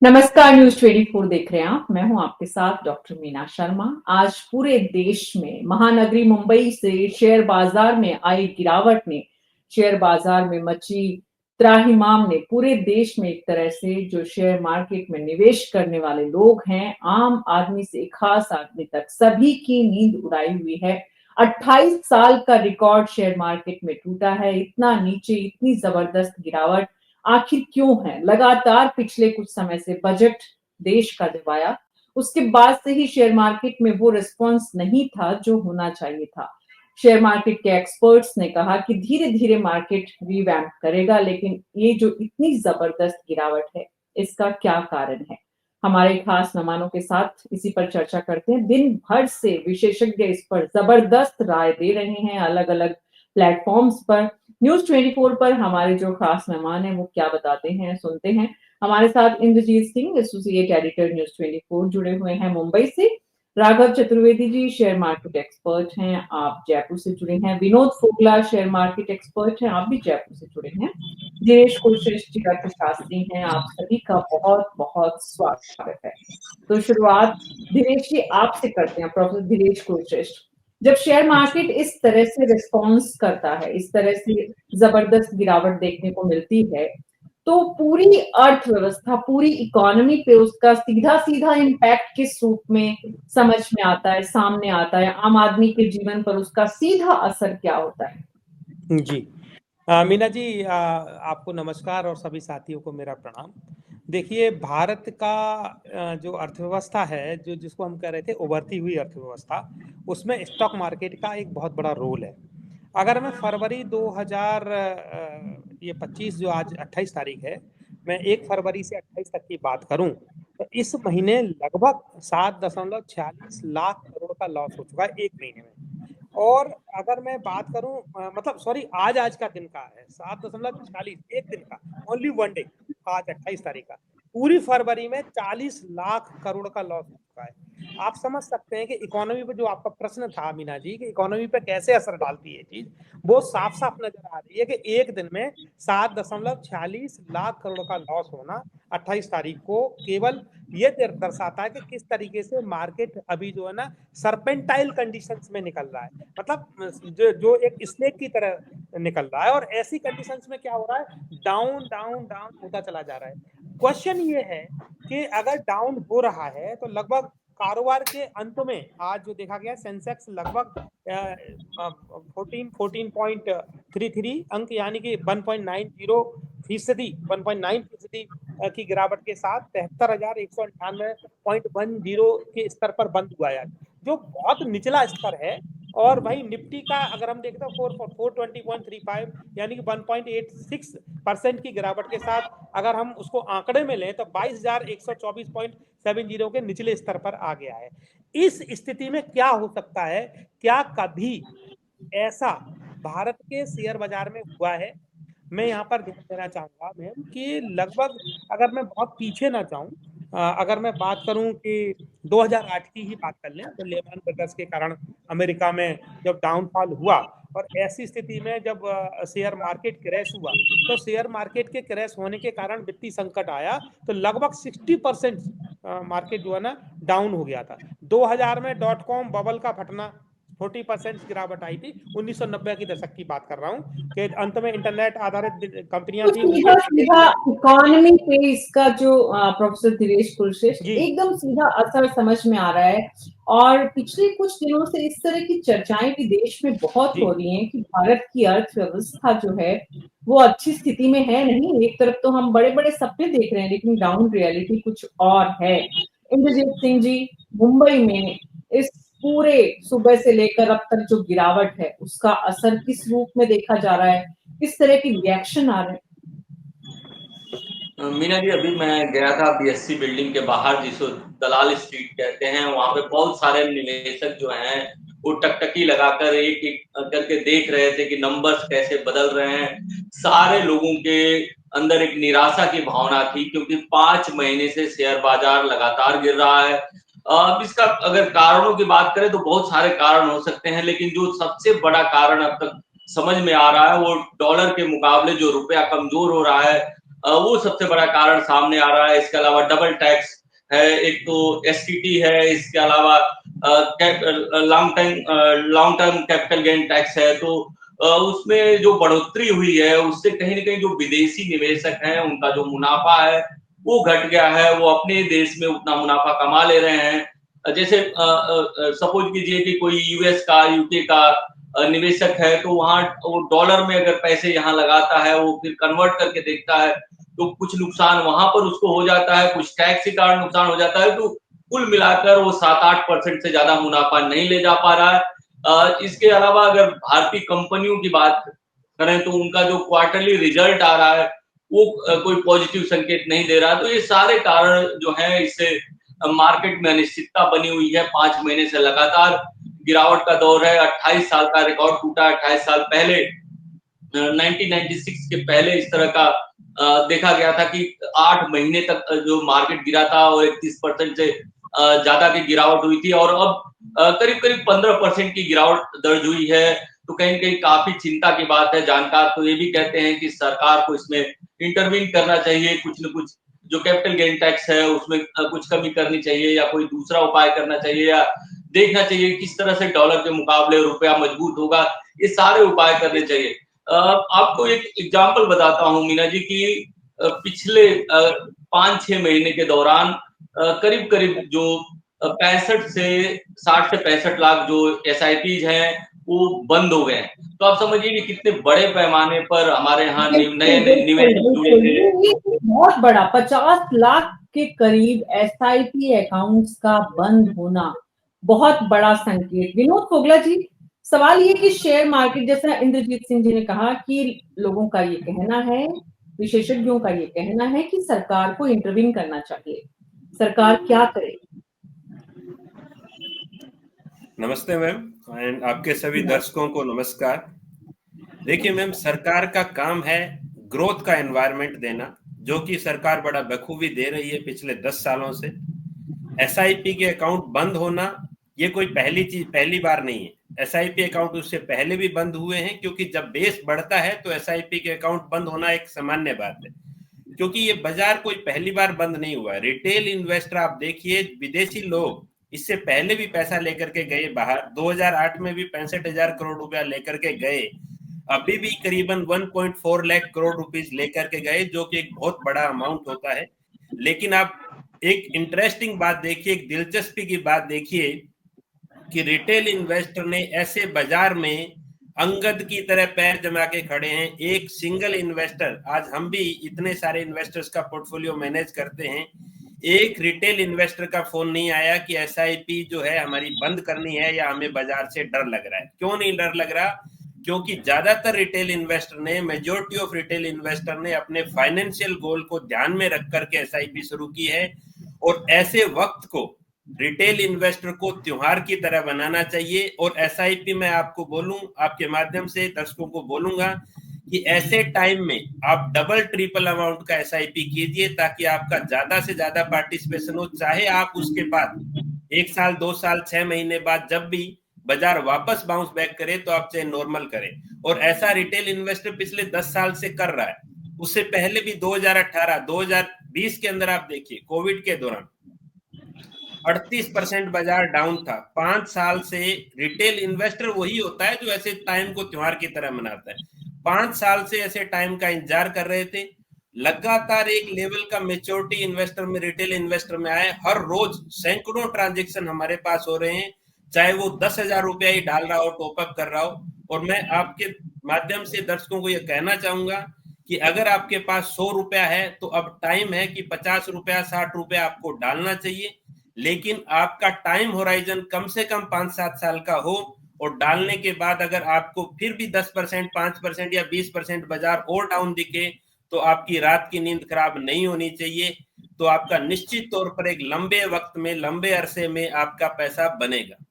नमस्कार, न्यूज 24 देख रहे हैं आप। मैं हूं आपके साथ डॉक्टर मीना शर्मा। आज पूरे देश में महानगरी मुंबई से शेयर बाजार में आई गिरावट ने, शेयर बाजार में मची त्राहिमाम ने पूरे देश में एक तरह से जो शेयर मार्केट में निवेश करने वाले लोग हैं, आम आदमी से खास आदमी तक, सभी की नींद उड़ाई हुई है। 28 साल का रिकॉर्ड शेयर मार्केट में टूटा है। इतना नीचे, इतनी जबरदस्त गिरावट आखिर क्यों है? लगातार पिछले कुछ समय से बजट देश का जब आया, उसके बाद से ही शेयर मार्केट में वो रिस्पॉन्स नहीं था जो होना चाहिए था। शेयर मार्केट के एक्सपर्ट्स ने कहा कि धीरे-धीरे मार्केट रिवैम्प करेगा, लेकिन ये जो इतनी जबरदस्त गिरावट है, इसका क्या कारण है? हमारे खास मेहमानों के साथ इसी पर चर्चा करते हैं। दिन भर से विशेषज्ञ इस पर जबरदस्त राय दे रहे हैं अलग-अलग प्लेटफॉर्म्स पर। न्यूज 24 पर हमारे जो खास मेहमान हैं वो क्या बताते हैं, सुनते हैं। हमारे साथ Inderjeet Singh, associate editor news 24 जुड़े हुए हैं मुंबई से। Raghav Chaturvedi ji share market expert हैं, आप जयपुर से जुड़े हैं। Vinod Fogla share market expert हैं, आप भी जयपुर से जुड़े हैं। दिनेश कुलश्रेष्ठ जी अर्थशास्त्री हैं, आप सभी का बहुत बहुत स्वागत है। तो शुरुआत दिनेश जी आपसे करते हैं, प्रोफेसर दिनेश कुलश्रेष्ठ। जब शेयर मार्केट इस तरह से रिस्पॉन्स करता है, इस तरह से जबरदस्त गिरावट देखने को मिलती है, तो पूरी अर्थव्यवस्था, पूरी इकोनॉमी पे उसका सीधा-सीधा इम्पैक्ट किस रूप में समझ में आता है, सामने आता है? आम आदमी के जीवन पर उसका सीधा असर क्या होता है? जी। मीना जी, आपको नमस्कार और सभी साथियों को मेरा प्रणाम। देखिए, भारत का जो अर्थव्यवस्था है, जो जिसको हम कह रहे थे उभरती हुई अर्थव्यवस्था, उसमें स्टॉक मार्केट का एक बहुत बड़ा रोल है। अगर मैं फरवरी 2000 ये 25 जो आज 28 तारीख है, मैं 1 फरवरी से 28 तक की बात करूं, तो इस महीने लगभग 7.46 लाख करोड़ का लॉस हो चुका है 1 महीने में। और अगर मैं बात करूं, मतलब सॉरी, आज का दिन का है 7.46 एक दिन का, ओनली वन डे, आज 28 तारीख का। पूरी फरवरी में 40 लाख करोड़ का लॉस हो चुका है। आप समझ सकते हैं कि इकोनॉमी पे जो आपका प्रश्न था मीना जी, कि इकोनॉमी पे कैसे असर डालती है चीज, वो साफ साफ नजर आ रही है कि एक दिन में 7.46 लाख करोड़ का लॉस होना 28 तारीख को केवल ये दर्शाता है कि किस तरीके से मार्केट अभी जो है ना सरपेंटाइल कंडीशंस में निकल रहा है। मतलब जो एक स्नेक की तरह निकल रहा है, और ऐसी कंडीशंस में क्या हो रहा है, डाउन डाउन डाउन होता चला जा रहा है। क्वेश्चन ये है कि अगर डाउन हो रहा है तो लगभग कारोबार के अंत में आज जो देखा गया, सेंसेक्स लगभग 14.33 अंक, यानी कि 1.9 फीसदी की गिरावट के साथ 73,198.10 के स्तर पर बंद हुआ है, जो बहुत निचला स्तर है। और भाई निफ्टी का अगर हम देखते हैं 420.35, यानी कि 1.86% की गिरावट के साथ अगर हम उसको आंकड़े में लें तो 22,124.70 के निचले स्तर पर आ गया है। इस स्थिति में क्या हो सकता है, क्या कभी ऐसा भारत के शेयर बाजार में हुआ है? मैं यहाँ पर ध्यान देना चाहूंगा मैम कि लगभग, अगर मैं बहुत पीछे ना जाऊं, अगर मैं बात करूं कि 2008 की ही बात कर लें, तो लेमन ब्रदर्स के कारण अमेरिका में जब डाउनफॉल हुआ, और ऐसी स्थिति में जब शेयर मार्केट क्रैश हुआ, तो शेयर मार्केट के क्रैश होने के कारण वित्तीय संकट आया, तो लगभग 60% मार्केट जो है ना डाउन हो गया था। 2000 में डॉट कॉम बबल का फटना, 40% गिरावट आई थी। 1990 की दशक की बात कर रहा हूँ, कि अंत में इंटरनेट आधारित कंपनियां तो थी, उनके सीधा-सीधा इकोनॉमी पे इसका जो प्रोफेसर दिनेश कुलश्रेष्ठ जी एकदम सीधा असर समझ में आ रहा है। और पिछले कुछ दिनों से इस तरह की चर्चाएं भी देश में बहुत जी हो रही हैं कि भारत की अर्थव्यवस्था जो है वो अच्छी स्थिति में है नहीं। एक तरफ तो हम बड़े-बड़े सपने देख रहे हैं, लेकिन ग्राउंड रियलिटी कुछ और है। इंद्रजीत सिंह जी, मुंबई में इस पूरे सुबह से लेकर अब तक जो गिरावट है, उसका असर किस रूप में देखा जा रहा है? किस तरह के रिएक्शन आ रहे हैं? मीना जी, अभी मैं गया था बीएससी बिल्डिंग के बाहर, जिसको दलाल स्ट्रीट कहते हैं। वहां पे बहुत सारे निवेशक जो हैं वो टकटकी लगाकर एक एक करके देख रहे थे कि नंबर्स कैसे बदल रहे हैं। सारे लोगों के अंदर एक निराशा की भावना थी, क्योंकि 5 महीने से शेयर बाजार लगातार गिर रहा है। अब इसका अगर कारणों की बात करें तो बहुत सारे कारण हो सकते हैं, लेकिन जो सबसे बड़ा कारण अब तक समझ में आ रहा है वो डॉलर के मुकाबले जो रुपया कमजोर हो रहा है, वो सबसे बड़ा कारण सामने आ रहा है। इसके अलावा डबल टैक्स है, एक तो एसटीटी है, इसके अलावा long term capital gain tax है। तो उसमें जो बढ़ोतरी हुई है उससे कहीं ना कहीं जो विदेशी निवेशक हैं उनका जो मुनाफा है वो घट गया है। वो अपने देश में उतना मुनाफा कमा ले रहे हैं। जैसे सपोज कीजिए कि कोई यूएस का, यूके का निवेशक है, तो वहां वो डॉलर में अगर पैसे यहाँ लगाता है, वो फिर कन्वर्ट करके देखता है तो कुछ नुकसान वहां पर उसको हो जाता है, कुछ टैक्स के कारण नुकसान हो जाता है। तो कुल मिलाकर वो 7-8% से ज्यादा मुनाफा नहीं ले जा पा रहा है। इसके अलावा अगर भारतीय कंपनियों की बात करें तो उनका जो क्वार्टरली रिजल्ट आ रहा है वो कोई पॉजिटिव संकेत नहीं दे रहा। तो ये सारे कारण जो है, इससे मार्केट में अनिश्चितता बनी हुई है। 5 महीने से लगातार गिरावट का दौर है। 28 साल का रिकॉर्ड टूटा। 28 साल पहले 1996 के पहले इस तरह का देखा गया था कि 8 महीने तक जो मार्केट गिरा था और 31% से ज्यादा की गिरावट हुई थी, और अब करीब करीब 15% की गिरावट दर्ज हुई है। तो कहीं कहीं काफी चिंता की बात है। जानकार तो ये भी कहते हैं कि सरकार को इसमें इंटरवीन करना चाहिए, कुछ न कुछ जो कैपिटल गेन टैक्स है उसमें कुछ कमी करनी चाहिए, या कोई दूसरा उपाय करना चाहिए, या देखना चाहिए किस तरह से डॉलर के मुकाबले रुपया मजबूत होगा। ये सारे उपाय करने चाहिए। आपको एक एग्जांपल बताता हूं मीना जी की पिछले 5-6 महीने के दौरान करीब करीब जो 65 से 60 से 65 लाख जो एसआईपीज हैं वो बंद हो गए हैं। तो आप समझिए कि कितने बड़े पैमाने पर हमारे यहाँ नए निवेश जुड़े थे। बहुत बड़ा 50 लाख के करीब एसआईपी अकाउंट्स का बंद होना बहुत बड़ा संकेत। विनोद फोगला जी, सवाल ये कि शेयर मार्केट, जैसा इंद्रजीत सिंह जी ने कहा कि लोगों का ये कहना है, विशेषज्ञों का ये कहना है कि सरकार को इंटरवीन करना चाहिए। सरकार क्या करे? नमस्ते मैम, एंड आपके सभी दर्शकों को नमस्कार। देखिए मैम, सरकार का काम है ग्रोथ का एनवायरनमेंट देना, जो कि सरकार बड़ा बखूबी दे रही है पिछले 10 सालों से। एसआईपी के अकाउंट बंद होना ये कोई पहली बार नहीं है। एसआईपी अकाउंट उससे पहले भी बंद हुए हैं, क्योंकि जब बेस बढ़ता है तो एसआईपी के अकाउंट बंद होना एक सामान्य बात है, क्योंकि ये बाजार कोई पहली बार बंद नहीं हुआ है। रिटेल इन्वेस्टर आप देखिए, विदेशी लोग इससे पहले भी पैसा लेकर के गए बाहर। 2008 में भी 65,000 करोड़ रुपया लेकर के गए। अभी भी करीबन 1.4 लाख करोड़ रुपीस लेकर के गए, जो कि एक बहुत बड़ा अमाउंट होता है। लेकिन आप एक इंटरेस्टिंग बात देखिए, एक दिलचस्पी की बात देखिए कि रिटेल इन्वेस्टर ने ऐसे बाजार में अंगद की तरह पैर जमा के खड़े हैं। एक सिंगल इन्वेस्टर, आज हम भी इतने सारे इन्वेस्टर्स का पोर्टफोलियो मैनेज करते हैं, एक रिटेल इन्वेस्टर का फोन नहीं आया कि एसआईपी जो है हमारी बंद करनी है या हमें बाजार से डर लग रहा है। क्यों नहीं डर लग रहा? क्योंकि ज्यादातर रिटेल इन्वेस्टर ने, मेजॉरिटी ऑफ रिटेल इन्वेस्टर ने अपने फाइनेंशियल गोल को ध्यान में रख करके एसआईपी शुरू की है। और ऐसे वक्त को रिटेल इन्वेस्टर को त्योहार की तरह बनाना चाहिए। और एसआईपी मैं आपको बोलूं, आपके माध्यम से दर्शकों को बोलूंगा कि ऐसे टाइम में आप डबल ट्रिपल अमाउंट का एसआईपी कीजिए, ताकि आपका ज्यादा से ज्यादा पार्टिसिपेशन हो। चाहे आप उसके बाद 1 साल, 2 साल, 6 महीने बाद जब भी बाजार वापस बाउंस बैक करे तो आप चाहे नॉर्मल करें। और ऐसा रिटेल इन्वेस्टर पिछले 10 साल से कर रहा है। उससे पहले भी 2018, 2020 के अंदर आप देखिए, कोविड के दौरान 38% बाजार डाउन था। 5 साल से रिटेल इन्वेस्टर वही होता है जो ऐसे टाइम को त्योहार की तरह मनाता है। 5 साल से ऐसे टाइम का इंतजार कर रहे थे। लगातार एक लेवल का मेच्योरिटी इन्वेस्टर में, रिटेल इन्वेस्टर में आए। हर रोज सैकड़ों ट्रांजेक्शन हमारे पास हो रहे हैं, चाहे वो 10,000 रुपया ही डाल रहा हो, टॉपअप कर रहा हो। और मैं आपके माध्यम से दर्शकों को यह कहना चाहूंगा कि अगर आपके पास 100 रुपया है तो अब टाइम है कि 50 रुपया, 60 रुपया आपको डालना चाहिए। लेकिन आपका टाइम होराइजन कम से कम 5-7 साल का हो। और डालने के बाद अगर आपको फिर भी 10%, 5% या 20% बाजार और डाउन दिखे तो आपकी रात की नींद खराब नहीं होनी चाहिए। तो आपका निश्चित तौर पर एक लंबे वक्त में, लंबे अरसे में आपका पैसा बनेगा।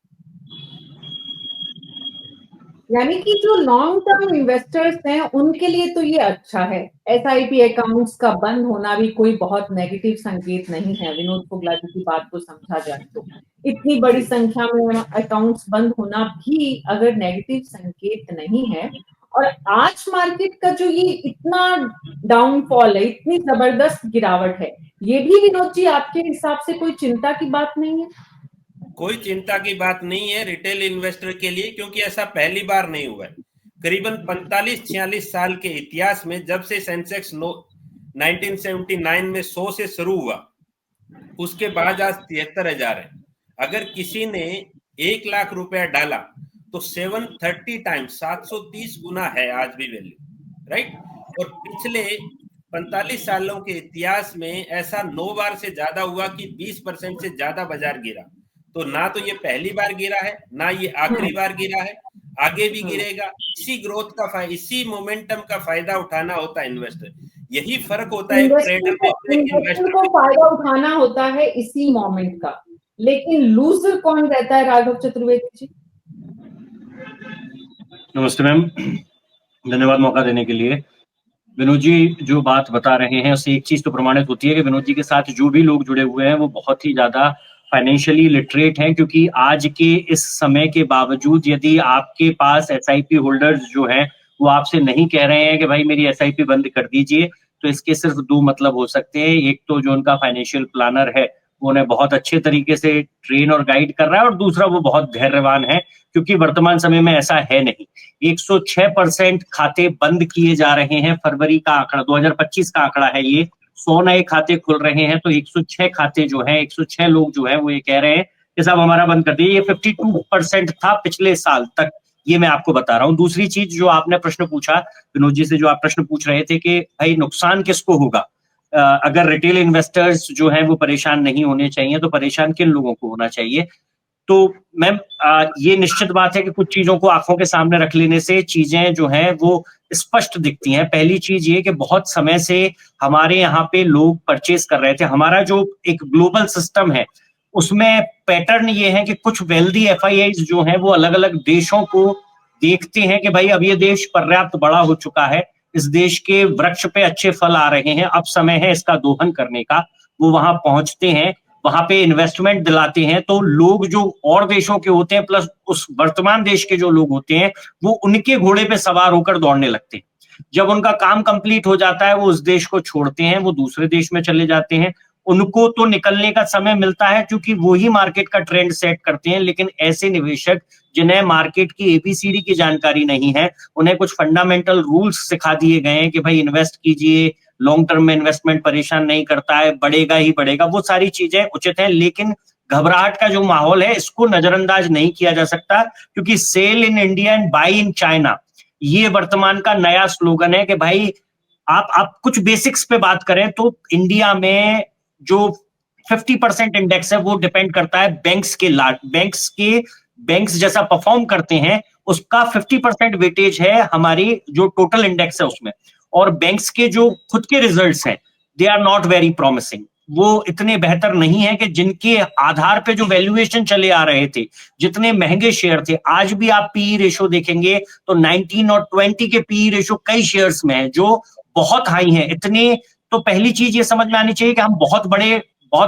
यानी कि जो लॉन्ग टर्म इन्वेस्टर्स हैं उनके लिए तो ये अच्छा है। एसआईपी अकाउंट्स का बंद होना भी कोई बहुत नेगेटिव संकेत नहीं है। विनोद फोगला जी की बात को समझा जाए तो इतनी बड़ी संख्या में अकाउंट्स बंद होना भी अगर नेगेटिव संकेत नहीं है, और आज मार्केट का जो ये इतना डाउनफॉल है, इतनी जबरदस्त गिरावट है, ये भी विनोद जी आपके हिसाब से कोई चिंता की बात नहीं है? कोई चिंता की बात नहीं है रिटेल इन्वेस्टर के लिए, क्योंकि ऐसा पहली बार नहीं हुआ है। करीबन 45-46 साल के इतिहास में जब से सेंसेक्स 1979 में 100 से शुरू हुआ, उसके बाद आज 73,000 है। अगर किसी ने 1 लाख रुपया डाला तो 730 टाइम्स 730 गुना है आज भी वैल्यू, राइट। और पिछले 45 सालों के इतिहास में ऐसा 9 बार से ज्यादा हुआ कि 20% से ज्यादा बाजार गिरा। तो ना तो ये पहली बार गिरा है, ना ये आखिरी बार गिरा है, आगे भी गिरेगा। इसी ग्रोथ का इसी मोमेंटम का फायदा उठाना होता है इन्वेस्टर। यही फर्क होता है इन्वेस्टर को फायदा उठाना होता है इसी मोमेंट का, लेकिन लूजर कौन रहता है राघव चतुर्वेदी जी? नमस्ते मैम, धन्यवाद मौका देने के लिए। विनोद जी जो बात बता रहे हैं उससे एक चीज तो प्रमाणित होती है कि विनोद जी के साथ जो भी लोग जुड़े हुए हैं वो बहुत ही ज्यादा फाइनेंशियली लिटरेट हैं, क्योंकि आज के इस समय के बावजूद यदि आपके पास एसआईपी होल्डर्स जो हैं वो आपसे नहीं कह रहे हैं कि भाई मेरी एसआईपी बंद कर दीजिए, तो इसके सिर्फ दो मतलब हो सकते हैं। एक तो जो उनका फाइनेंशियल प्लानर है वो उन्हें बहुत अच्छे तरीके से ट्रेन और गाइड कर रहा है, और दूसरा वो बहुत धैर्यवान है, क्योंकि वर्तमान समय में ऐसा है नहीं। 106% खाते बंद किए जा रहे हैं। फरवरी का आंकड़ा 2025 का आंकड़ा है ये। 100 नए खाते खुल रहे हैं, तो 106 खाते जो हैं, 106 लोग जो हैं वो ये कह रहे हैं कि साहब हमारा बंद कर दिए। ये 52% था पिछले साल तक, ये मैं आपको बता रहा हूँ। दूसरी चीज जो आपने प्रश्न पूछा विनोद जी से, जो आप प्रश्न पूछ रहे थे कि भाई नुकसान किसको होगा अगर रिटेल इन्वेस्टर्स जो हैं वो परेशान नहीं होने चाहिए, तो परेशान किन लोगों को होना चाहिए? तो मैम ये निश्चित बात है कि कुछ चीजों को आंखों के सामने रख लेने से चीजें जो हैं वो स्पष्ट दिखती हैं। पहली चीज ये कि बहुत समय से हमारे यहाँ पे लोग परचेस कर रहे थे। हमारा जो एक ग्लोबल सिस्टम है उसमें पैटर्न ये है कि कुछ वेल्दी एफआईआईज जो हैं वो अलग अलग देशों को देखते हैं कि भाई अब ये देश पर्याप्त बड़ा हो चुका है, इस देश के वृक्ष पे अच्छे फल आ रहे हैं, अब समय है इसका दोहन करने का। वो वहां पहुंचते हैं, वहां पे इन्वेस्टमेंट दिलाते हैं, तो लोग जो और देशों के होते हैं प्लस उस वर्तमान देश के जो लोग होते हैं वो उनके घोड़े पे सवार होकर दौड़ने लगते हैं। जब उनका काम कंप्लीट हो जाता है वो उस देश को छोड़ते हैं, वो दूसरे देश में चले जाते हैं। उनको तो निकलने का समय मिलता है क्योंकि वो ही मार्केट का ट्रेंड सेट करते हैं, लेकिन ऐसे निवेशक जिन्हें मार्केट की एबीसीडी की जानकारी नहीं है, उन्हें कुछ फंडामेंटल रूल्स सिखा दिए गए हैं कि भाई इन्वेस्ट कीजिए, लॉन्ग टर्म में इन्वेस्टमेंट परेशान नहीं करता है, बढ़ेगा ही बढ़ेगा, वो सारी चीजें उचित है। लेकिन घबराहट का जो माहौल है इसको नजरअंदाज नहीं किया जा सकता, क्योंकि sell in India and buy in China ये वर्तमान का नया स्लोगन है कि भाई आप कुछ बेसिक्स पे बात करें तो इंडिया में जो 50% इंडेक्स है वो डिपेंड करता है बैंक्स जैसा परफॉर्म करते हैं उसका 50% वेटेज है हमारी जो टोटल इंडेक्स है उसमें। और बैंक्स के जो खुद के रिजल्ट्स हैं they are not very promising, वो इतने बेहतर नहीं है कि जिनके आधार पे जो वैल्यूएशन चले आ रहे थे, जितने महंगे शेयर थे। आज भी आप पीई रेशो देखेंगे तो 19 और 20 के पीई रेशो कई शेयर्स में है जो बहुत हाई है। इतने तो पहली चीज ये समझ में आनी चाहिए कि हम बहुत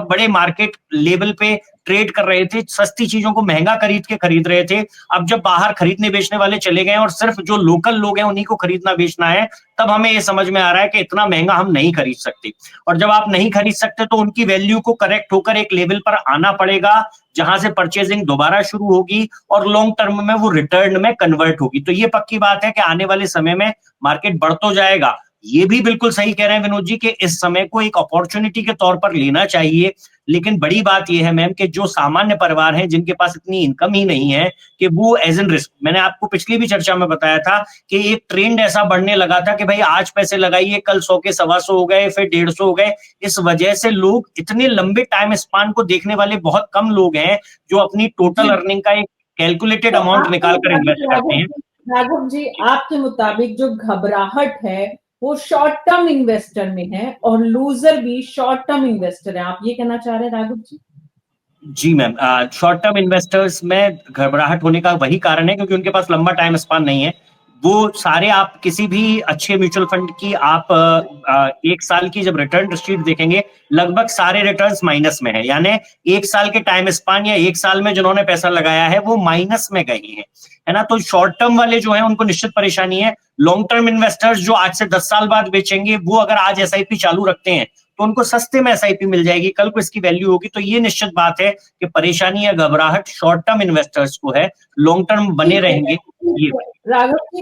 बड़े मार्केट लेवल पे ट्रेड कर रहे थे, सस्ती चीजों को महंगा खरीद रहे थे। अब जब बाहर खरीदने बेचने वाले चले गए और सिर्फ जो लोकल लोग हैं उन्हीं को खरीदना बेचना है, तब हमें ये समझ में आ रहा है कि इतना महंगा हम नहीं खरीद सकते। और जब आप नहीं खरीद सकते तो उनकी वैल्यू को करेक्ट होकर एक लेवल पर आना पड़ेगा जहां से परचेजिंग दोबारा शुरू होगी और लॉन्ग टर्म में वो रिटर्न में कन्वर्ट होगी। तो ये पक्की बात है कि आने वाले समय में मार्केट बढ़ तो जाएगा। ये भी बिल्कुल सही कह रहे हैं विनोद जी कि इस समय को एक अपॉर्चुनिटी के तौर पर लेना चाहिए, लेकिन बड़ी बात यह है मैम कि जो सामान्य परिवार हैं जिनके पास इतनी इनकम ही नहीं है कि वो एज एन रिस्क, मैंने आपको पिछली भी चर्चा में बताया था कि एक ट्रेंड ऐसा बढ़ने लगा था कि भाई आज पैसे लगाइए, कल 100 के 125 हो गए, फिर 150 हो गए। इस वजह से लोग इतने लंबे टाइम स्पान को देखने वाले बहुत कम लोग हैं जो अपनी टोटल अर्निंग का एक कैलकुलेटेड अमाउंट निकाल कर इन्वेस्ट करते हैं। राघव जी, आपके मुताबिक जो घबराहट है वो शॉर्ट टर्म इन्वेस्टर में है और लूजर भी शॉर्ट टर्म इन्वेस्टर है, आप ये कहना चाह रहे हैं राघव जी? जी मैम, शॉर्ट टर्म इन्वेस्टर्स में घबराहट होने का वही कारण है क्योंकि उनके पास लंबा टाइम स्पान नहीं है। वो सारे आप किसी भी अच्छे म्यूचुअल फंड की आप एक साल की जब रिटर्न शीट देखेंगे लगभग सारे रिटर्न्स माइनस में है, यानी एक साल के टाइम स्पान या एक साल में जिन्होंने पैसा लगाया है वो माइनस में गए हैं, है ना। तो शॉर्ट टर्म वाले जो है उनको निश्चित परेशानी है। लॉन्ग टर्म इन्वेस्टर्स जो आज से 10 साल बाद बेचेंगे, वो अगर आज एसआईपी चालू रखते हैं तो उनको सस्ते में एसआईपी मिल जाएगी, कल को इसकी वैल्यू होगी। तो ये निश्चित बात है कि परेशानी या घबराहट शॉर्ट टर्म इन्वेस्टर्स को है, लॉन्ग टर्म बने रहेंगे ये। राघव जी,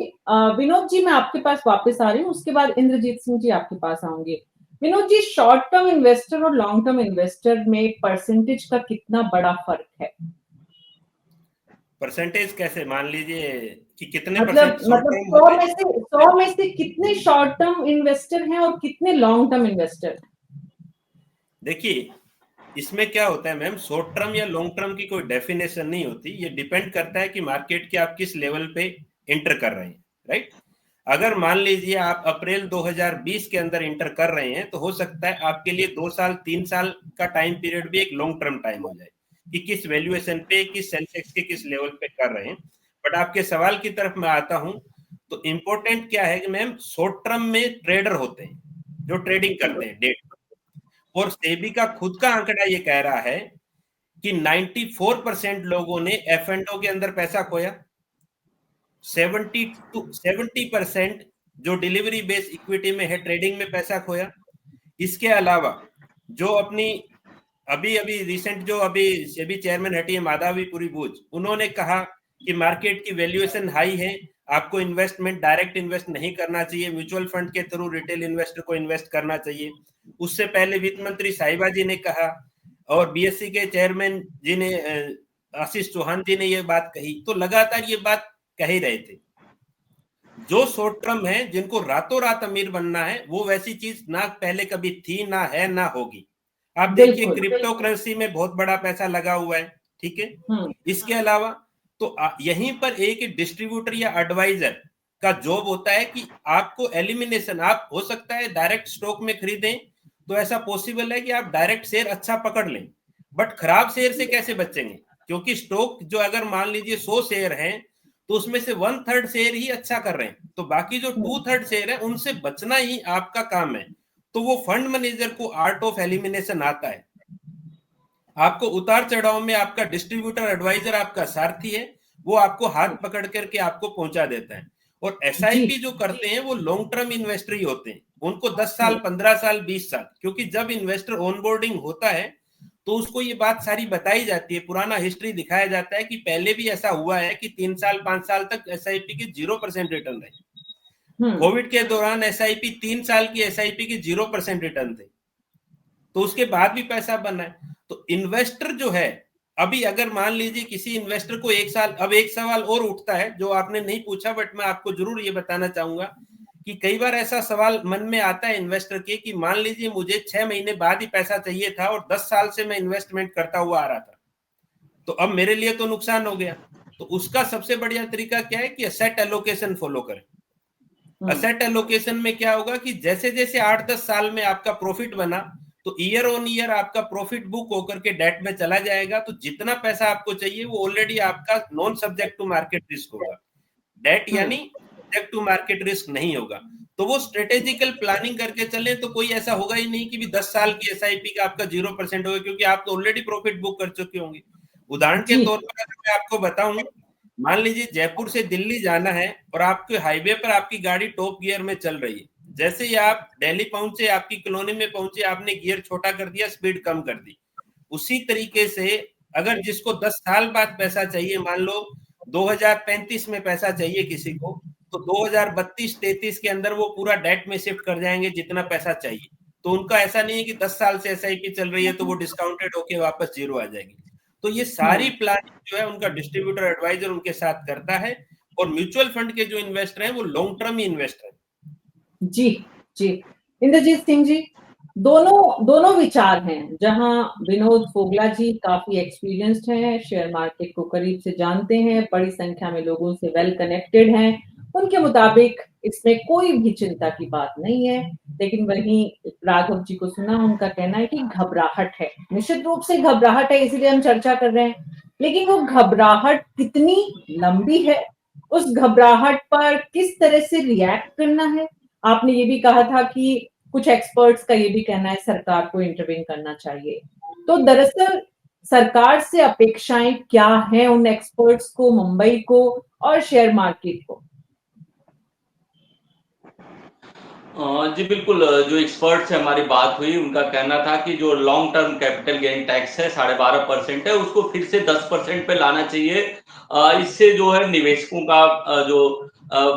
विनोद जी मैं आपके पास वापस आ रही हूँ, उसके बाद इंद्रजीत सिंह जी आपके पास आऊंगे। Vinod ji, short term investor और लॉन्ग टर्म इन्वेस्टर में परसेंटेज का कितना बड़ा फर्क है? परसेंटेज कैसे? मान लीजिए कि कितने मतलब परसेंट शॉर्ट टर्म 100 में से कितने शॉर्ट टर्म इन्वेस्टर हैं और कितने लॉन्ग टर्म इन्वेस्टर? देखिए, इसमें क्या होता है मैम, शॉर्ट टर्म या लॉन्ग टर्म की कोई डेफिनेशन नहीं होती। ये डिपेंड करता है कि मार्केट के आप किस लेवल पे एंटर कर रहे हैं, राइट। अगर मान लीजिए आप अप्रैल 2020 के अंदर एंटर कर रहे हैं, तो हो सकता है आपके लिए 2 साल 3 साल का टाइम पीरियड भी एक लॉन्ग टर्म टाइम हो जाए कि किस वैल्यूएशन पे, किस सेंसेक्स के किस लेवल पे कर रहे हैं। बट आपके सवाल की तरफ मैं आता हूं, तो इंपॉर्टेंट क्या है कि मैम, शॉर्ट टर्म में ट्रेडर होते हैं जो ट्रेडिंग करते हैं डेट, और सेबी का खुद का आंकड़ा ये कह रहा है कि 94% लोगों ने F&O के अंदर पैसा खोया, 70% जो डिलीवरी बेस इक्विटी में है, ट्रेडिंग में पैसा खोया। इसके अलावा जो अपनी अभी रिसेंट जो अभी सेबी चेयरमैन हटी है माधवीपुरी बूच, उन्होंने कहा कि मार्केट की वैल्यूएशन हाई है, आपको इन्वेस्टमेंट डायरेक्ट इन्वेस्ट नहीं करना चाहिए, म्यूचुअल फंड के थ्रू रिटेल इन्वेस्टर को इन्वेस्ट करना चाहिए। उससे पहले वित्त मंत्री साहिबा जी ने कहा, और बीएससी के चेयरमैन जी ने, आशीष चौहान जी ने ये बात कही। तो लगातार ये बात कह ही रहे थे। जो शॉर्ट टर्म है, जिनको रातों रात अमीर बनना है, वो वैसी चीज ना पहले कभी थी, ना है, ना होगी। आप देखिए क्रिप्टो करेंसी में बहुत बड़ा पैसा लगा हुआ है, ठीक है। इसके अलावा तो यहीं पर एक डिस्ट्रीब्यूटर या एडवाइजर का जॉब होता है कि आपको एलिमिनेशन, आप हो सकता है डायरेक्ट स्टॉक में खरीदें, तो ऐसा पॉसिबल है कि आप डायरेक्ट शेयर अच्छा पकड़ लें, बट खराब शेयर से कैसे बचेंगे? क्योंकि स्टॉक जो अगर मान लीजिए 100 शेयर हैं, तो उसमें से 1/3 शेयर ही अच्छा कर रहे हैं, तो बाकी जो 2/3 शेयर है उनसे बचना ही आपका काम है। तो वो फंड मैनेजर को आर्ट ऑफ एलिमिनेशन आता है। आपको उतार चढ़ाव में आपका डिस्ट्रीब्यूटर एडवाइजर आपका सारथी है, वो आपको हाथ पकड़ करके आपको पहुंचा देता है। और एसआईपी जो करते हैं वो लॉन्ग टर्म इन्वेस्टर ही होते हैं, उनको 10 साल 15 साल 20 साल, क्योंकि जब इन्वेस्टर ऑनबोर्डिंग होता है तो उसको ये बात सारी बताई जाती है, पुराना हिस्ट्री दिखाया जाता है कि पहले भी ऐसा हुआ है कि 3 साल 5 साल तक एसआईपी के 0% रिटर्न रहे। कोविड के दौरान एसआईपी 3 साल की एसआईपी के 0% रिटर्न थे, तो उसके बाद भी पैसा बना है। तो इन्वेस्टर जो है, अभी अगर मान लीजिए किसी इन्वेस्टर को 1 साल, अब एक सवाल और उठता है जो आपने नहीं पूछा, बट मैं आपको जरूर ये बताना चाहूंगा कि कई बार ऐसा सवाल मन में आता है इन्वेस्टर के कि मान लीजिए मुझे 6 महीने बाद ही पैसा चाहिए था और 10 साल से मैं इन्वेस्टमेंट करता हुआ आ रहा था, तो अब मेरे लिए तो नुकसान हो गया। तो उसका सबसे बढ़िया तरीका क्या है कि असेट एलोकेशन फॉलो करें। असेट एलोकेशन में क्या होगा कि जैसे जैसे 8-10 साल में आपका प्रॉफिट बना, तो ईयर ऑन ईयर आपका प्रॉफिट बुक होकर के डेट में चला जाएगा, तो जितना पैसा आपको चाहिए वो ऑलरेडी आपका non subject to market risk होगा, डेट यानी सब्जेक्ट टू मार्केट रिस्क नहीं होगा। तो वो स्ट्रेटेजिकल प्लानिंग करके चले तो कोई ऐसा होगा ही नहीं कि भी 10 साल की एसआईपी का आपका 0% होगा, क्योंकि आप तो ऑलरेडी प्रॉफिट बुक कर चुके होंगे। उदाहरण के तौर पर अगर मैं आपको बताऊं, मान लीजिए जयपुर से दिल्ली जाना है और आपके हाईवे पर आपकी गाड़ी टॉप गियर में चल रही है, जैसे ही आप दिल्ली पहुंचे, आपकी कॉलोनी में पहुंचे, आपने गियर छोटा कर दिया, स्पीड कम कर दी। उसी तरीके से अगर जिसको 10 साल बाद पैसा चाहिए, मान लो 2035 में पैसा चाहिए किसी को, तो 2032-33 के अंदर वो पूरा डेट में शिफ्ट कर जाएंगे जितना पैसा चाहिए। तो उनका ऐसा नहीं है कि 10 साल से एसआईपी चल रही है तो वो डिस्काउंटेड होके वापस 0 आ जाएगी। तो ये सारी प्लानिंग जो है उनका डिस्ट्रीब्यूटर एडवाइजर उनके साथ करता है, और म्यूचुअल फंड के जो इन्वेस्टर हैं वो लॉन्ग टर्म ही इन्वेस्टर हैं। जी जी, इंद्रजीत सिंह जी, दोनों विचार हैं। जहां विनोद फोगला जी काफी एक्सपीरियंस्ड हैं, शेयर मार्केट को करीब से जानते हैं, बड़ी संख्या में लोगों से वेल कनेक्टेड हैं, उनके मुताबिक इसमें कोई भी चिंता की बात नहीं है। लेकिन वहीं राघव जी को सुना, उनका कहना है कि घबराहट है, निश्चित रूप से घबराहट है, इसीलिए हम चर्चा कर रहे हैं। लेकिन वो घबराहट कितनी लंबी है, उस घबराहट पर किस तरह से रिएक्ट करना है। आपने ये भी कहा था कि कुछ एक्सपर्ट्स का ये भी कहना है सरकार को इंटरवीन करना चाहिए। तो दरअसल सरकार से अपेक्षाएं क्या हैं उन एक्सपर्ट्स को, मुंबई को और शेयर मार्केट को? जी बिल्कुल, जो एक्सपर्ट से हमारी बात हुई उनका कहना था कि जो long term capital gain tax है 12.5% है, उसको फिर से 10% पे लाना चाहिए। इससे जो है निवेशकों का जो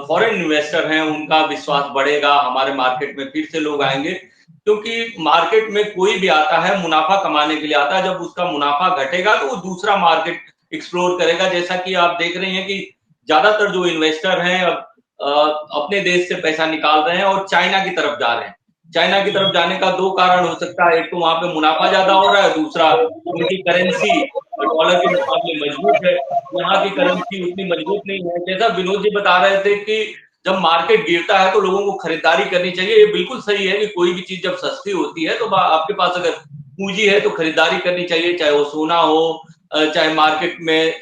फॉरेन इन्वेस्टर हैं उनका विश्वास बढ़ेगा, हमारे मार्केट में फिर से लोग आएंगे, क्योंकि मार्केट में कोई भी आता है मुनाफा कमाने के लिए आता है। जब उसका मुनाफा घटेगा तो वो दूसरा मार्केट एक्सप्लोर करेगा। जैसा कि आप देख रहे हैं कि ज्यादातर जो इन्वेस्टर हैं अपने देश से पैसा निकाल रहे हैं और चाइना की तरफ जा रहे हैं। चाइना की तरफ जाने का दो कारण हो सकता है, एक तो वहां पे मुनाफा ज्यादा हो रहा है, दूसरा उनकी करेंसी डॉलर के मुकाबले मजबूत है, यहाँ की करेंसी उतनी मजबूत नहीं है। जैसा विनोद जी बता रहे थे कि जब मार्केट गिरता है तो लोगों को खरीदारी करनी चाहिए, ये बिल्कुल सही है कि कोई भी चीज जब सस्ती होती है तो आपके पास अगर पूंजी है तो खरीदारी करनी चाहिए, चाहे वो सोना हो, चाहे मार्केट में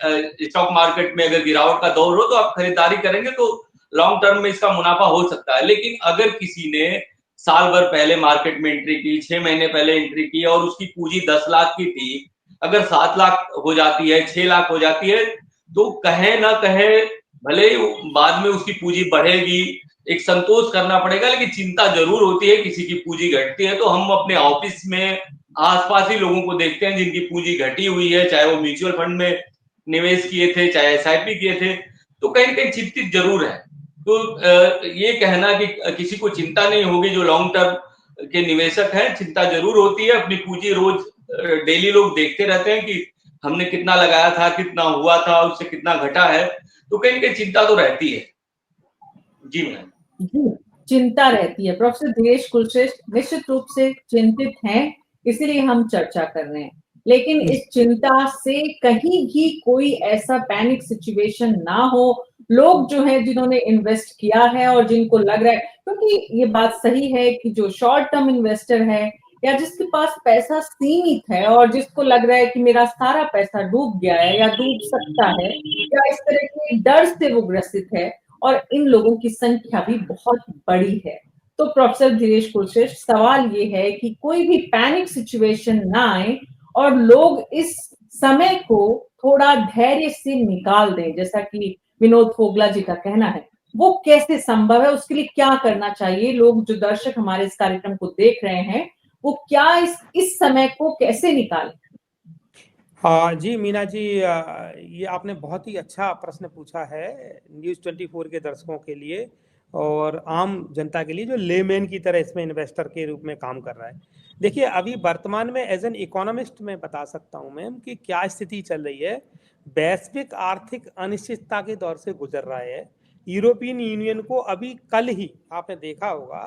स्टॉक मार्केट में अगर गिरावट का दौर हो तो आप खरीदारी करेंगे तो लॉन्ग टर्म में इसका मुनाफा हो सकता है। लेकिन अगर किसी ने साल भर पहले मार्केट में एंट्री की, 6 महीने पहले एंट्री की और उसकी पूंजी 10 लाख की थी, अगर 7 लाख हो जाती है, 6 लाख हो जाती है, तो कहे ना कहे भले ही बाद में उसकी पूंजी बढ़ेगी, एक संतोष करना पड़ेगा, लेकिन चिंता जरूर होती है किसी की पूंजी घटती है। तो हम अपने ऑफिस में आसपास ही लोगों को देखते हैं जिनकी पूंजी घटी हुई है, चाहे वो म्यूचुअल फंड में निवेश किए थे, चाहे एसआईपी किए थे, तो कहीं ना कहीं चिंतित जरूर है। तो ये कहना कि किसी को चिंता नहीं होगी, जो लॉन्ग टर्म के निवेशक हैं, चिंता जरूर होती है। अपनी पूंजी रोज डेली लोग देखते रहते हैं कि हमने कितना लगाया था, कितना हुआ था, उससे कितना घटा है, तो कहीं ना कहीं चिंता तो रहती है। जी मैम। जी, चिंता रहती है। प्रोफेसर दिनेश कुलश्रेष्ठ निश्चित रूप से चिंतित हैं, इसीलिए हम चर्चा कर रहे हैं। लेकिन इस चिंता से कहीं भी कोई ऐसा पैनिक सिचुएशन ना हो। लोग जो है जिन्होंने इन्वेस्ट किया है और जिनको लग रहा है, क्योंकि ये बात सही है कि जो शॉर्ट टर्म इन्वेस्टर है या जिसके पास पैसा सीमित है और जिसको लग रहा है कि मेरा सारा पैसा डूब गया है या डूब सकता है या इस तरह के डर से वो ग्रसित है, और इन लोगों की संख्या भी बहुत बड़ी है। तो प्रोफेसर दिनेश कुलश्रेष्ठ, सवाल ये है कि कोई भी पैनिक सिचुएशन ना आए और लोग इस समय को थोड़ा धैर्य से निकाल दें, जैसा कि विनोद फोगला जी का कहना है। वो कैसे संभव है, उसके लिए क्या करना चाहिए? लोग जो दर्शक हमारे इस कार्यक्रम को देख रहे हैं, वो क्या इस समय को कैसे निकालें? हाँ जी मीना जी, ये आपने बहुत ही अच्छा प्रश्न पूछा है न्यूज़ 24 के दर्शकों के लिए और आम जनता के लिए जो लेमैन की तरह इसमें इन्वेस्टर के रूप में काम कर रहा है। देखिए, अभी वर्तमान में एज एन इकोनॉमिस्ट मैं बता सकता हूं मैम कि क्या स्थिति चल रही है। वैश्विक आर्थिक अनिश्चितता के दौर से गुजर रहा है। यूरोपियन यूनियन को अभी कल ही आपने देखा होगा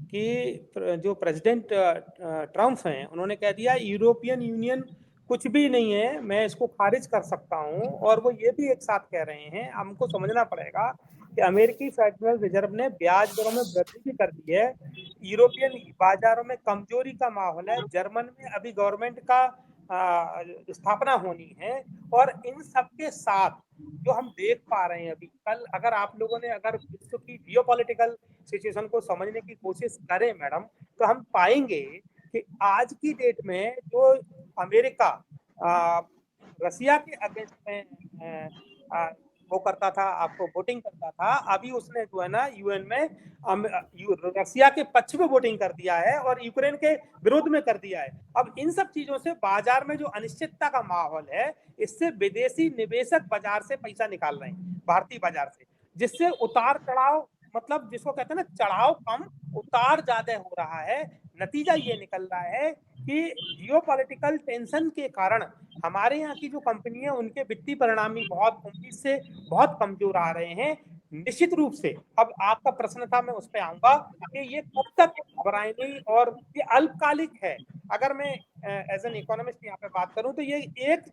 कि जो प्रेसिडेंट ट्रम्प हैं उन्होंने कह दिया यूरोपियन यूनियन कुछ भी नहीं है, मैं इसको खारिज कर सकता हूं। और वो ये भी एक साथ कह रहे हैं, हमको समझना पड़ेगा कि अमेरिकी फेडरल रिजर्व ने ब्याज दरों में वृद्धि भी कर दी है। यूरोपियन बाजारों में कमजोरी का माहौल है। जर्मन में अभी गवर्नमेंट का स्थापना होनी है। और इन सब के साथ जो हम देख पा रहे हैं अभी कल, अगर आप लोगों ने अगर विश्व की जियोपॉलिटिकल सिचुएशन को समझने की कोशिश करें मैडम, तो हम पाएंगे कि आज की डेट में जो अमेरिका रसिया के अगेंस्ट में वो करता था, आपको वोटिंग करता था, अभी उसने जो है ना यूएन में रसिया के पक्ष में वोटिंग कर दिया है और यूक्रेन के विरोध में कर दिया है। अब इन सब चीजों से बाजार में जो अनिश्चितता का माहौल है, इससे विदेशी निवेशक बाजार से पैसा निकाल रहे हैं, भारतीय बाजार से, जिससे उतार चढ़ाव, मतलब जिसको कहते हैं ना चढ़ाव कम उतार ज्यादा हो रहा है। नतीजा ये निकल रहा है कि जियोपॉलिटिकल टेंशन के कारण हमारे यहाँ की जो कंपनी है उनके वित्तीय परिणाम भी बहुत उम्मीद से बहुत कमजोर आ रहे हैं। निश्चित रूप से अब आपका प्रश्न था, मैं उस पर आऊंगा कि ये कब तक घबराएंगे और ये अल्पकालिक है। अगर मैं एज एन इकोनॉमिस्ट यहाँ पे बात करूं तो ये एक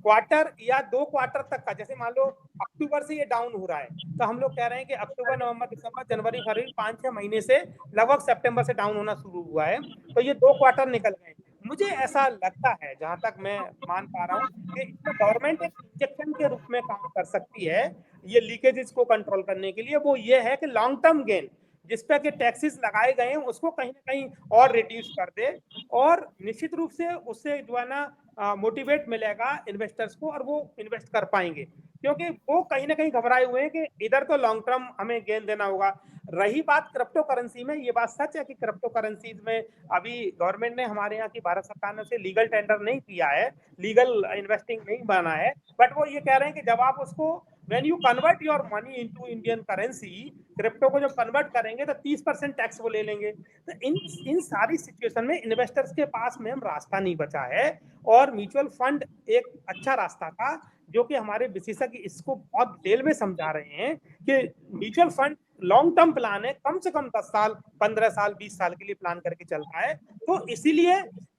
क्वार्टर या 2 क्वार्टर तक का, जैसे मान लो अक्टूबर से ये डाउन हो रहा है, तो हम लोग कह रहे हैं कि अक्टूबर नवंबर दिसंबर जनवरी फरवरी 5-6 महीने से लगभग सितंबर से डाउन होना शुरू हुआ है, तो ये 2 क्वार्टर निकल गए। मुझे ऐसा लगता है, जहां तक मैं मान पा रहा हूँ, कि इसमें गवर्नमेंट एक इंजेक्शन के रूप में काम कर सकती है ये लीकेजेस को कंट्रोल करने के लिए। वो ये है कि लॉन्ग टर्म गेन जिस पे के टैक्सेस लगाए गए हैं उसको कहीं ना कहीं और रिड्यूस कर दे, और निश्चित रूप से उससे जो है ना मोटिवेट मिलेगा इन्वेस्टर्स को और वो इन्वेस्ट कर पाएंगे। क्योंकि वो कहीं ना कहीं घबराए हुए हैं कि इधर तो लॉन्ग टर्म हमें गेन देना होगा। रही बात क्रिप्टो करेंसी में, ये बात सच है कि क्रिप्टो करेंसीज में अभी गवर्नमेंट ने, हमारे यहाँ की भारत सरकार ने उसे लीगल टेंडर नहीं किया है, लीगल इन्वेस्टिंग नहीं बना है, बट वो ये कह रहे हैं कि जब आप उसको when you convert your money into Indian currency, crypto को जब कन्वर्ट करेंगे तो 30% टैक्स वो ले लेंगे। तो इन सारी सिचुएशन में इन्वेस्टर्स के पास में रास्ता नहीं बचा है, और म्यूचुअल फंड एक अच्छा रास्ता था, जो कि हमारे विशेषज्ञ इसको बहुत डिटेल में समझा रहे हैं कि mutual fund long term plan है, कम से कम 10 साल 15 साल 20 साल के लिए प्लान करके चलता है। तो इसीलिए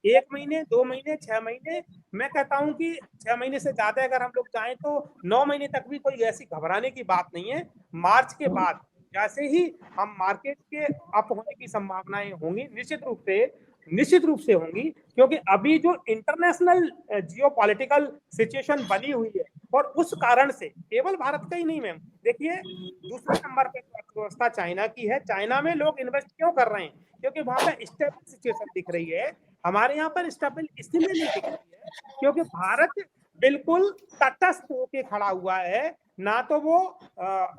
1 महीने 2 महीने 6 महीने, मैं कहता हूं कि 6 महीने से ज्यादा अगर हम लोग चाहें तो 9 महीने तक भी कोई ऐसी घबराने की बात नहीं है। मार्च के बाद जैसे ही हम मार्केट के अप होने की संभावनाएं होंगी, निश्चित रूप से होंगी, क्योंकि अभी जो इंटरनेशनल जियोपॉलिटिकल सिचुएशन बनी हुई है, और उस कारण से केवल भारत का ही नहीं मैम, देखिए दूसरे नंबर पे अर्थव्यवस्था चाइना की है। चाइना में लोग इन्वेस्ट क्यों कर रहे हैं? क्योंकि वहां पे स्टेबल सिचुएशन दिख रही है। हमारे यहाँ पर स्टेबल इसलिए नहीं दिख रही है क्योंकि भारत बिल्कुल तटस्थ होके खड़ा हुआ है, ना तो वो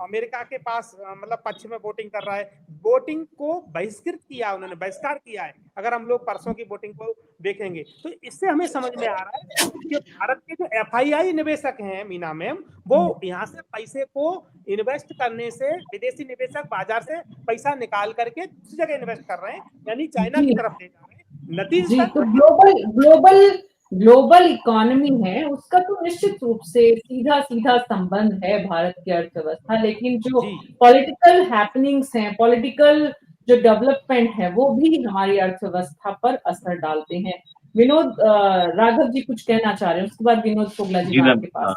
अमेरिका के पास मतलब पक्ष में वोटिंग कर रहा है। वोटिंग को बहिष्कृत किया, उन्होंने बहिष्कार किया है। अगर हम लोग परसों की वोटिंग को देखेंगे तो इससे हमें समझ में आ रहा है कि भारत के जो एफआईआई निवेशक हैं मीना मैम, वो यहाँ से पैसे को इन्वेस्ट करने से, विदेशी निवेशक बाजार से पैसा निकाल करके दूसरी जगह इन्वेस्ट कर रहे हैं, यानी चाइना की तरफ ले जा रहे हैं। नतीजा तो ग्लोबल इकोनॉमी है, उसका तो निश्चित रूप से सीधा संबंध है भारत की अर्थव्यवस्था, लेकिन जो पॉलिटिकल हैपनिंग्स हैं, पॉलिटिकल जो डेवलपमेंट है, वो भी हमारी अर्थव्यवस्था पर असर डालते हैं। विनोद, राघव जी कुछ कहना चाह रहे हैं, उसके बाद विनोद फोगला जी आपके पास।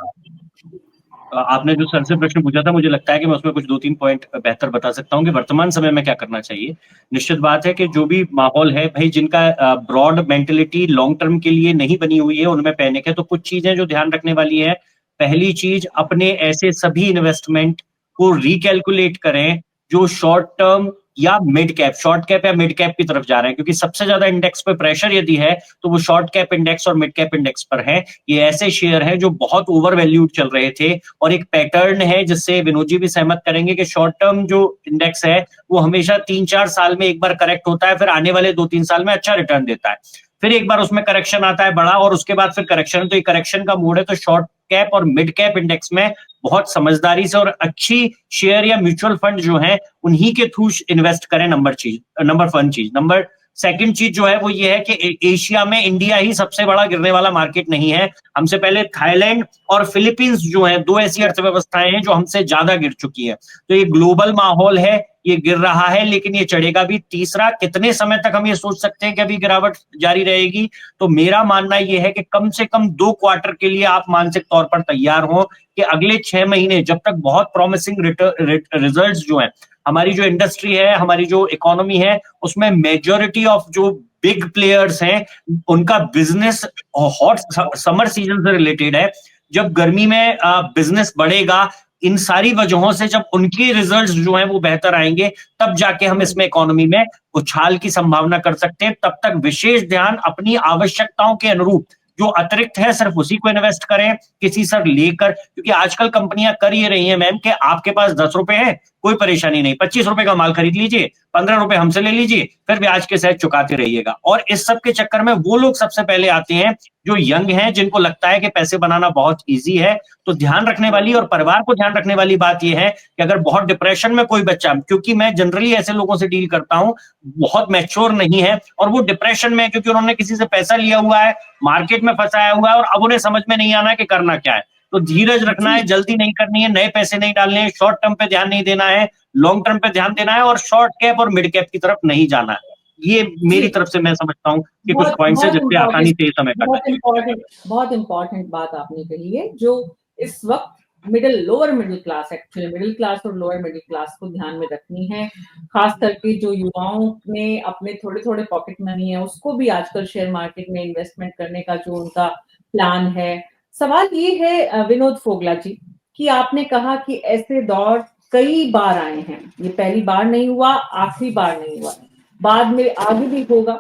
आपने जो सर से प्रश्न पूछा था, मुझे लगता है कि मैं उसमें कुछ 2-3 पॉइंट बेहतर बता सकता हूं कि वर्तमान समय में क्या करना चाहिए। निश्चित बात है कि जो भी माहौल है भाई, जिनका ब्रॉड मेंटेलिटी लॉन्ग टर्म के लिए नहीं बनी हुई है, उनमें पैनिक है। तो कुछ चीजें जो ध्यान रखने वाली है, पहली चीज, अपने ऐसे सभी इन्वेस्टमेंट को रिकैलकुलेट करें जो शॉर्ट टर्म या मिड कैप, शॉर्ट कैप या मिड कैप की तरफ जा रहे हैं, क्योंकि सबसे ज्यादा इंडेक्स पे प्रेशर यदि है तो वो शॉर्ट कैप इंडेक्स और मिड कैप इंडेक्स पर है। ये ऐसे शेयर हैं जो बहुत ओवर वैल्यूड चल रहे थे, और एक पैटर्न है जिससे विनोद जी भी सहमत करेंगे कि शॉर्ट टर्म जो इंडेक्स है वो हमेशा 3-4 साल में एक बार करेक्ट होता है, फिर आने वाले 2-3 साल में अच्छा रिटर्न देता है, फिर एक बार उसमें करेक्शन आता है बड़ा, और उसके बाद फिर करेक्शन। तो ये करेक्शन का मोड है। तो शॉर्ट कैप और मिड कैप इंडेक्स में बहुत समझदारी से और अच्छी शेयर या म्यूचुअल फंड जो है उन्हीं के थ्रू इन्वेस्ट करें। नंबर सेकंड चीज जो है वो ये है कि एशिया में इंडिया ही सबसे बड़ा गिरने वाला मार्केट नहीं है। हमसे पहले थाईलैंड और फिलीपींस जो है, दो ऐसी अर्थव्यवस्थाएं हैं जो हमसे ज्यादा गिर चुकी है। तो ये ग्लोबल माहौल है, ये गिर रहा है, लेकिन ये चढ़ेगा भी। तीसरा, कितने समय तक हम ये सोच सकते हैं कि अभी गिरावट जारी रहेगी? तो मेरा मानना ये है कि कम से कम 2 क्वार्टर के लिए आप मानसिक तौर पर तैयार हो कि अगले 6 महीने जब तक बहुत प्रॉमिसिंग रिजल्ट्स जो है, हमारी जो इंडस्ट्री है, हमारी जो इकोनॉमी है, उसमें मेजॉरिटी ऑफ जो बिग प्लेयर्स हैं उनका बिजनेस हॉट समर सीजन से रिलेटेड है। जब गर्मी में बिजनेस बढ़ेगा, इन सारी वजहों से जब उनके रिजल्ट्स जो हैं वो बेहतर आएंगे, तब जाके हम इसमें इकोनॉमी में उछाल की संभावना कर सकते हैं। तब तक विशेष ध्यान अपनी आवश्यकताओं के अनुरूप जो अतिरिक्त है सिर्फ उसी को इन्वेस्ट करें, किसी सर लेकर। क्योंकि आजकल कंपनियां कर ये रही हैं मैम कि आपके पास 10 रुपए है, कोई परेशानी नहीं, 25 रुपए का माल खरीद लीजिए, 15 रुपए हमसे ले लीजिए, फिर ब्याज के सहित चुकाते रहिएगा। और इस सब के चक्कर में वो लोग सबसे पहले आते हैं जो यंग हैं, जिनको लगता है कि पैसे बनाना बहुत ईजी है। तो ध्यान रखने वाली और परिवार को ध्यान रखने वाली बात यह है कि अगर बहुत डिप्रेशन में कोई बच्चा, क्योंकि मैं जनरली ऐसे लोगों से डील करता हूं, बहुत मैच्योर नहीं है और वो डिप्रेशन में है क्योंकि उन्होंने किसी से पैसा लिया हुआ है, मार्केट में फंसाया हुआ है और अब उन्हें समझ में नहीं आना है कि करना क्या है। तो धीरज रखना है, जल्दी नहीं करनी है, नए पैसे नहीं डालने हैं, शॉर्ट टर्म पे ध्यान नहीं देना है, लॉन्ग टर्म पे ध्यान देना है, और शॉर्ट कैप और मिड कैप की तरफ नहीं जाना है। ये मेरी तरफ से मैं समझता हूँ कि कुछ पॉइंट्स है जिससे आसानी से समय बहुत इंपॉर्टेंट बात आपने कही है, जो इस वक्त lower middle class, actually middle class और लोअर मिडिल क्लास को ध्यान में रखनी है। खास करके जो युवाओं ने अपने थोड़े थोड़े पॉकेट मनी है उसको भी आजकल शेयर मार्केट में इन्वेस्टमेंट करने का जो उनका प्लान है। सवाल ये है विनोद फोगला जी कि आपने कहा कि ऐसे दौर कई बार आए हैं, ये पहली बार नहीं हुआ, आखिरी बार नहीं हुआ, बाद में आगे भी होगा।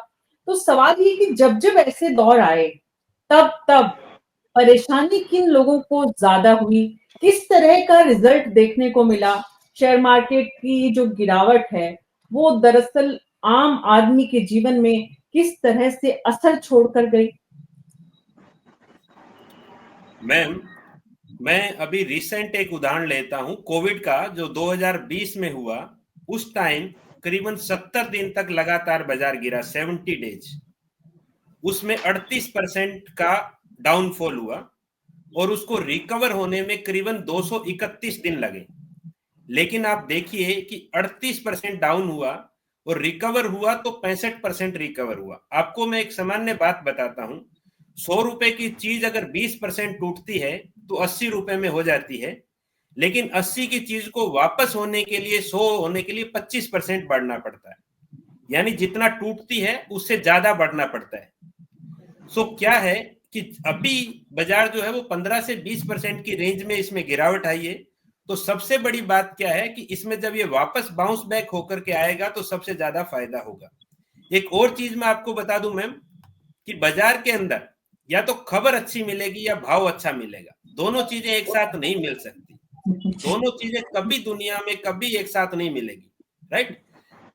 तो सवाल ये कि जब जब ऐसे दौर आए तब परेशानी किन लोगों को ज्यादा हुई, किस तरह का रिजल्ट देखने को मिला? शेयर मार्केट की जो गिरावट है वो दरअसल आम आदमी के जीवन में किस तरह से असर छोड़कर गई? मैम, मैं अभी रिसेंट एक उदाहरण लेता हूं कोविड का, जो 2020 में हुआ। उस टाइम करीबन 70 दिन तक लगातार बाजार गिरा, 70 डेज। उसमें 38% का डाउनफॉल हुआ और उसको रिकवर होने में करीबन 231 दिन लगे। लेकिन आप देखिए कि 38% डाउन हुआ और रिकवर हुआ तो 65% रिकवर हुआ। आपको मैं एक सामान्य बात बताता हूं, 100 रुपए की चीज अगर 20% टूटती है तो 80 रुपए में हो जाती है, लेकिन 80 की चीज को वापस होने के लिए, 100 होने के लिए 25% बढ़ना पड़ता है। यानी जितना टूटती है उससे ज्यादा बढ़ना पड़ता है। सो क्या है कि अभी बाजार जो है वो 15 से 20% की रेंज में इसमें गिरावट आई है। तो सबसे बड़ी बात क्या है कि इसमें जब ये वापस बाउंस बैक होकर के आएगा तो सबसे ज्यादा फायदा होगा। एक और चीज मैं आपको बता दूं मैम, कि बाजार के अंदर या तो खबर अच्छी मिलेगी या भाव अच्छा मिलेगा, दोनों चीजें एक साथ नहीं मिल सकती। दोनों चीजें कभी दुनिया में कभी एक साथ नहीं मिलेगी, राइट।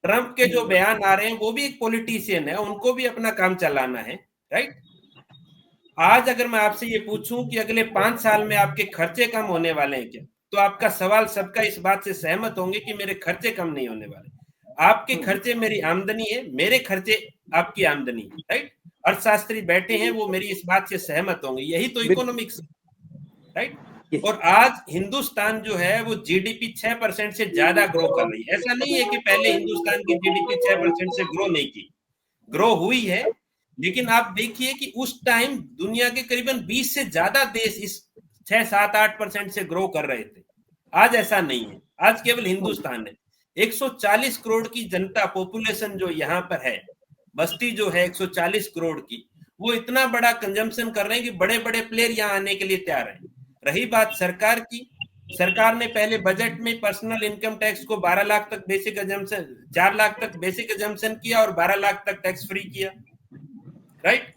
ट्रंप के जो बयान आ रहे हैं वो भी एक पॉलिटिशियन है, उनको भी अपना काम चलाना है, राइट। आज अगर मैं आपसे ये पूछूं कि अगले 5 साल में आपके खर्चे कम होने वाले हैं क्या, तो आपका सवाल सबका इस बात से सहमत होंगे कि मेरे खर्चे कम नहीं होने वाले। आपके खर्चे मेरी आमदनी है, मेरे खर्चे आपकी आमदनी है, राइट। अर्थशास्त्री बैठे हैं, वो मेरी इस बात से सहमत होंगे। यही तो इकोनॉमिक्स, राइट। और आज हिंदुस्तान जो है वो जीडीपी 6% से ज्यादा ग्रो कर रही है। ऐसा नहीं है कि पहले हिंदुस्तान की जीडीपी 6% से ग्रो नहीं की, ग्रो हुई है। लेकिन आप देखिए कि उस टाइम दुनिया के करीबन 20 से ज्यादा देश इस 6, 7, 8% से ग्रो कर रहे थे। आज ऐसा नहीं है, आज केवल हिंदुस्तान है। 140 करोड़ की जनता पॉपुलेशन जो यहाँ पर है, बस्ती जो है 140 करोड़ की, वो इतना बड़ा कंजम्पशन कर रहे हैं कि बड़े बड़े प्लेयर यहाँ आने के लिए तैयार हैं। रही बात सरकार की, सरकार ने पहले बजट में पर्सनल इनकम टैक्स को 12 लाख तक बेसिक एजम्पशन, 4 लाख तक बेसिक एजम्पशन किया और 12 लाख तक टैक्स फ्री किया, राइट।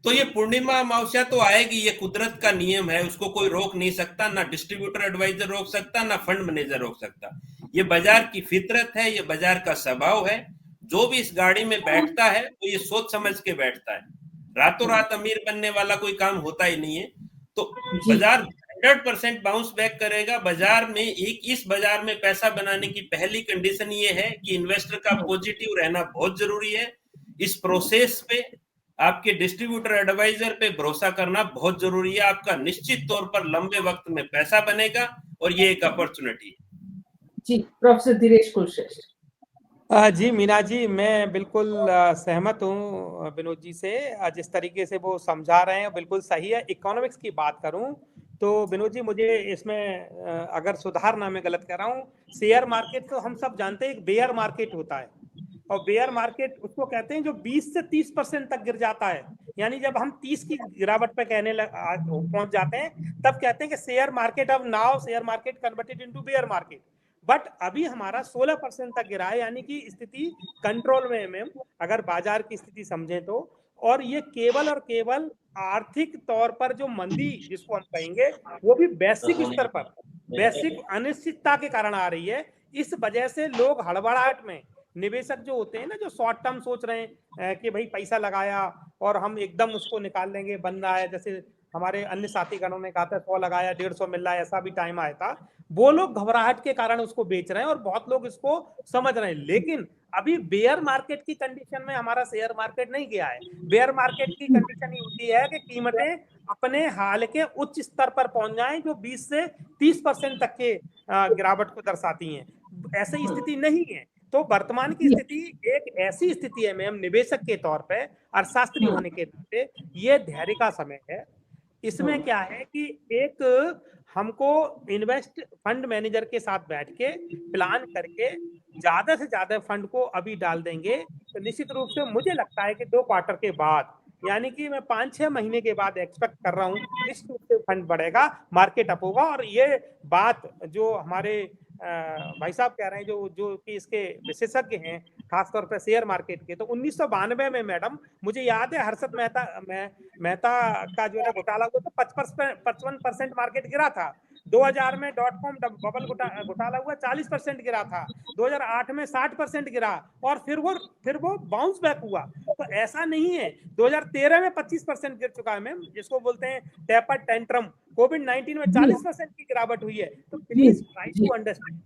तो ये पूर्णिमा अमावस्या तो आएगी, ये कुदरत का नियम है, उसको कोई रोक नहीं सकता, ना डिस्ट्रीब्यूटर एडवाइजर रोक सकता, ना फंड मैनेजर रोक सकता। ये बाजार की फितरत है, ये बाजार का स्वभाव है। जो भी इस गाड़ी में बैठता है वो ये सोच समझ के बैठता है। रातों रात अमीर बनने वाला कोई काम होता ही नहीं है। तो बाजार 100% बाउंस बैक करेगा। बाजार में इस बाजार में पैसा बनाने की पहली कंडीशन ये है कि इन्वेस्टर का पॉजिटिव रहना बहुत जरूरी है। इस प्रोसेस पे आपके डिस्ट्रीब्यूटर एडवाइजर पे भरोसा करना बहुत जरूरी है। आपका निश्चित तौर पर लंबे वक्त में पैसा बनेगा और ये एक अपॉर्चुनिटी है। जी, प्रोफेसर धीरेश कुलश्रेष्ठ। जी मीना जी, मैं बिल्कुल सहमत हूँ विनोद जी से। जिस तरीके से वो समझा रहे हैं बिल्कुल सही है। इकोनॉमिक्स की बात करूँ तो विनोद जी, मुझे इसमें अगर सुधारना, मैं गलत कह रहा हूँ। शेयर मार्केट तो हम सब जानते हैं एक बेयर मार्केट होता है, और बेयर मार्केट उसको कहते हैं जो 20 से 30% तक गिर जाता है। यानी जब हम 30 की गिरावट पे पहुंच जाते हैं तब कहते हैं कि शेयर मार्केट अब now share market converted into bear market. But अभी हमारा 16% तक गिरा है, यानी कि स्थिति कंट्रोल में है मैम, अगर बाजार की स्थिति समझें तो। और ये केवल और केवल आर्थिक तौर पर जो मंदी जिसको हम कहेंगे, वो भी वैश्विक स्तर पर वैश्विक अनिश्चितता के कारण आ रही है। इस वजह से लोग हड़बड़ाहट में, निवेशक जो होते हैं ना, जो शॉर्ट टर्म सोच रहे हैं कि भाई पैसा लगाया और हम एकदम उसको निकाल लेंगे, बन रहा है, जैसे हमारे अन्य साथी गणों ने कहा था 100 लगाया 150 मिल रहा है, ऐसा भी टाइम आया था। वो लोग घबराहट के कारण उसको बेच रहे हैं और बहुत लोग इसको समझ रहे हैं। लेकिन अभी बेयर मार्केट की कंडीशन में हमारा शेयर मार्केट नहीं गया है। बेयर मार्केट की कंडीशन ही होती है कि कीमतें अपने हाल के उच्च स्तर पर पहुंच जाएं, जो 20 से 30% तक के गिरावट को दर्शाती हैं। ऐसी स्थिति नहीं है। तो वर्तमान की स्थिति एक ऐसी स्थिति है मैम, निवेशक के तौर पे, अर्थशास्त्री होने के नाते, ये धैर्य का समय है। इसमें क्या है कि एक हमको इन्वेस्ट फंड मैनेजर के साथ बैठ के प्लान करके ज्यादा से ज्यादा फंड को अभी डाल देंगे तो निश्चित रूप से मुझे लगता है कि 2 क्वार्टर के बाद, यानी कि मैं 5-6 महीने के बाद एक्सपेक्ट कर रहा हूँ, निश्चित रूप से फंड बढ़ेगा, मार्केट अप होगा। और ये बात जो हमारे भाई साहब कह रहे हैं, जो कि इसके विशेषज्ञ हैं खासतौर पर शेयर मार्केट के, तो 1992 में मैडम, मुझे याद है हर्षद मेहता का जो है घोटाला हुआ तो 55% मार्केट गिरा था। 2000 में .com बबल घोटाला हुआ, 40% गिरा था, 2008 में 60% गिरा, और फिर वो बाउंस बैक हुआ। तो ऐसा नहीं है। 2013 में 25% गिर चुका है मैम, जिसको बोलते हैं टेपर टेंट्रम। कोविड-19 में 40% की गिरावट हुई है। तो प्लीज ट्राई टू अंडरस्टैंड।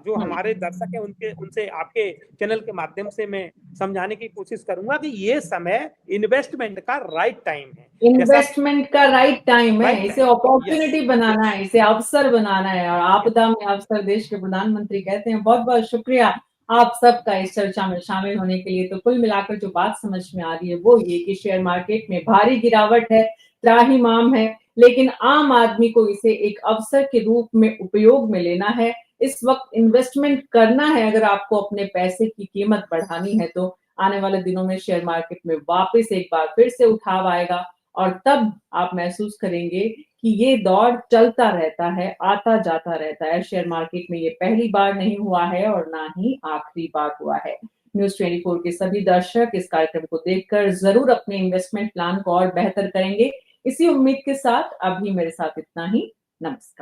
जो हमारे दर्शक हैं उनसे आपके चैनल के माध्यम से मैं समझाने की कोशिश करूंगा कि ये समय इन्वेस्टमेंट का राइट टाइम है। इन्वेस्टमेंट का राइट टाइम है, इसे अपॉर्चुनिटी बनाना है, इसे अवसर बनाना है, और आपदा में अवसर देश के प्रधानमंत्री कहते हैं। बहुत बहुत शुक्रिया आप सबका इस चर्चा में शामिल होने के लिए। तो कुल मिलाकर जो बात समझ में आ रही है वो ये कि शेयर मार्केट में भारी गिरावट है, त्राहिमाम है, लेकिन आम आदमी को इसे एक अवसर के रूप में उपयोग में लेना है। इस वक्त इन्वेस्टमेंट करना है। अगर आपको अपने पैसे की कीमत बढ़ानी है तो आने वाले दिनों में शेयर मार्केट में वापस एक बार फिर से उठाव आएगा, और तब आप महसूस करेंगे कि ये दौर चलता रहता है, आता जाता रहता है। शेयर मार्केट में ये पहली बार नहीं हुआ है और ना ही आखिरी बार हुआ है। न्यूज़ 24 के सभी दर्शक इस कार्यक्रम को देखकर जरूर अपने इन्वेस्टमेंट प्लान को और बेहतर करेंगे। इसी उम्मीद के साथ अभी मेरे साथ इतना ही। नमस्कार।